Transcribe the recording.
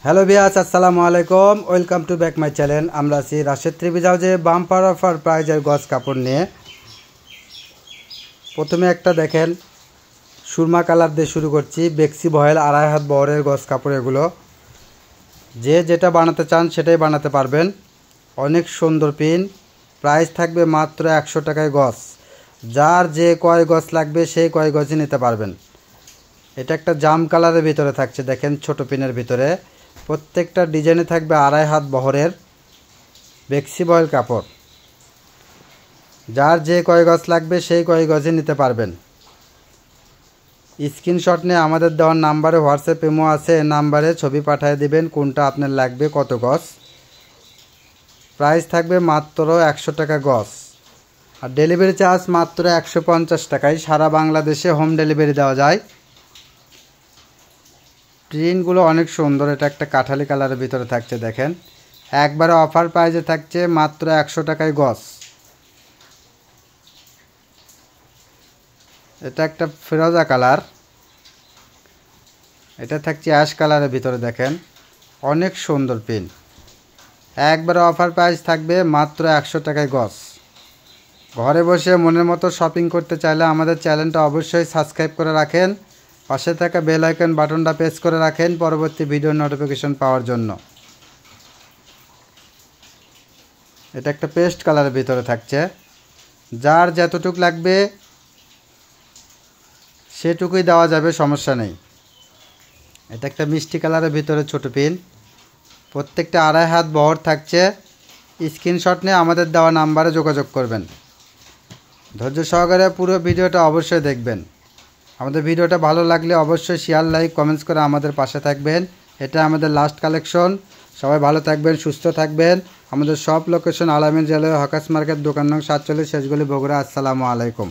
Hello viewers, আসসালামু আলাইকুম। Welcome to back my channel. আমরা আছি রাশেদ থ্রি হাউজে বাম্পার অফার প্রাইজের গজ কাপড় নিয়ে। প্রথমে একটা দেখেন, সুরমা কালার দিয়ে শুরু করছি। বেক্সি ভয়েল 2.5 হাত বহরের গজ কাপড় এগুলো। যে যেটা বানাতে চান সেটাই বানাতে পারবেন। অনেক সুন্দর পিন। প্রাইস থাকবে মাত্র 100 টাকায় গজ। যার যে কয় গজ লাগবে সেই কয় গজই নিতে পারবেন। এটা একটা জাম কালারের ভিতরে থাকছে, দেখেন ছোট পিনের ভিতরে। প্রত্যেকটা ডিজাইনে থাকবে 2.5 হাত বহরের বেক্সি ভয়েল কাপড়। যার যে কয় গজ লাগবে সেই কয় গজই নিতে পারবেন। স্ক্রিনশট নিয়ে আমাদের দেওয়ার নাম্বারে হোয়াটসঅ্যাপ ইমো আছে, এই নাম্বারে ছবি পাঠিয়ে দিবেন কোনটা আপনার লাগবে, কত গজ। প্রাইস থাকবে মাত্র 100 টাকা গজ। আর ডেলিভারি চার্জ মাত্র 150 টাকায় সারা বাংলাদেশে হোম ডেলিভারি দেওয়া যায়। প্রিন্টগুলো অনেক সুন্দর। এটা একটা কাঠালি কালারের ভিতরে থাকছে, দেখেন একবারে অফার প্রাইসে থাকছে মাত্র 100 টাকায় গজ। এটা একটা ফিরোজা কালার, এটা থাকছে অ্যাশ কালারের ভিতরে, দেখেন অনেক সুন্দর পিন। একবারে অফার প্রাইস থাকবে মাত্র 100 টাকায় গজ। ঘরে বসে মনের মতো শপিং করতে চাইলে আমাদের চ্যানেলটা অবশ্যই সাবস্ক্রাইব করে রাখেন। পাশে থাকা বেল আইকন বাটনটা প্রেস করে রাখেন পরবর্তী ভিডিও নোটিফিকেশন পাওয়ার জন্য। এটা একটা পেস্ট কালারের ভিতরে থাকছে। যার যতটুক লাগবে সেটুকুই দেওয়া যাবে, সমস্যা নেই। এটা একটা মিষ্টি কালারের ভিতরে ছোট পিন। প্রত্যেকটা 2.5 হাত বহর থাকছে। স্ক্রিনশট নিয়ে আমাদের দেওয়া নাম্বারে যোগাযোগ করবেন। ধৈর্য সহকারে পুরো ভিডিওটা অবশ্যই দেখবেন। আমাদের ভিডিওটা ভালো লাগলে অবশ্যই শেয়ার, লাইক, কমেন্টস করে আমাদের পাশে থাকবেন। এটা আমাদের লাস্ট কালেকশন। সবাই ভালো থাকবেন, সুস্থ থাকবেন। আমাদের সব লোকেশন আলামিন জেলার হকার্স মার্কেট, দোকান নং 47, শেষগলি, বগুড়া। আসসালামু আলাইকুম।